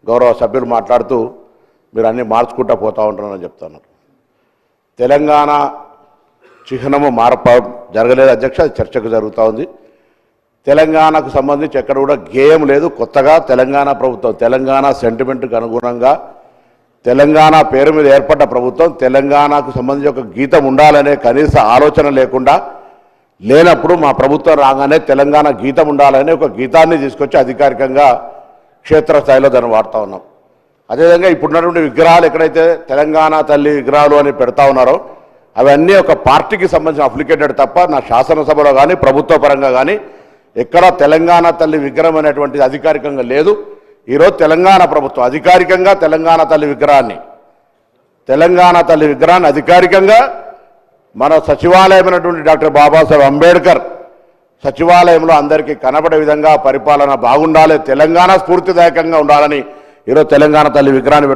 గౌరవ సభ్యులు మాట్లాడుతూ మీరు అన్నీ మార్చుకుంటూ పోతూ ఉంటారని చెప్తున్నారు. తెలంగాణ చిహ్నము జరగలేదు అధ్యక్ష, అది చర్చకు జరుగుతూ ఉంది. తెలంగాణకు సంబంధించి ఎక్కడ కూడా గేయం లేదు. కొత్తగా తెలంగాణ ప్రభుత్వం తెలంగాణ సెంటిమెంట్కి అనుగుణంగా తెలంగాణ పేరు మీద ఏర్పడ్డ ప్రభుత్వం తెలంగాణకు సంబంధించి ఒక గీతం ఉండాలనే కనీస ఆలోచన లేనప్పుడు మా ప్రభుత్వం రాగానే తెలంగాణ గీతం ఉండాలనే ఒక గీతాన్ని తీసుకొచ్చి అధికారికంగా క్షేత్రస్థాయిలో దాన్ని వాడుతూ ఉన్నాం. అదేవిధంగా ఇప్పుడున్నటువంటి విగ్రహాలు ఎక్కడైతే తెలంగాణ తల్లి విగ్రహాలు అని పెడతా ఉన్నారో అవన్నీ ఒక పార్టీకి సంబంధించిన అప్లికేటెడ్ తప్ప నా శాసనసభలో కానీ ప్రభుత్వ పరంగా కానీ ఎక్కడ తెలంగాణ తల్లి విగ్రహం అనేటువంటిది అధికారికంగా లేదు. ఈరోజు తెలంగాణ ప్రభుత్వం అధికారికంగా తెలంగాణ తల్లి విగ్రహాన్ని అధికారికంగా మన సచివాలయమైనటువంటి డాక్టర్ బాబాసాహెబ్ అంబేద్కర్ సచివాలయంలో అందరికీ కనబడే విధంగా పరిపాలన బాగుండాలి, తెలంగాణ స్ఫూర్తిదాయకంగా ఉండాలని ఈరోజు తెలంగాణ తల్లి విగ్రహాన్ని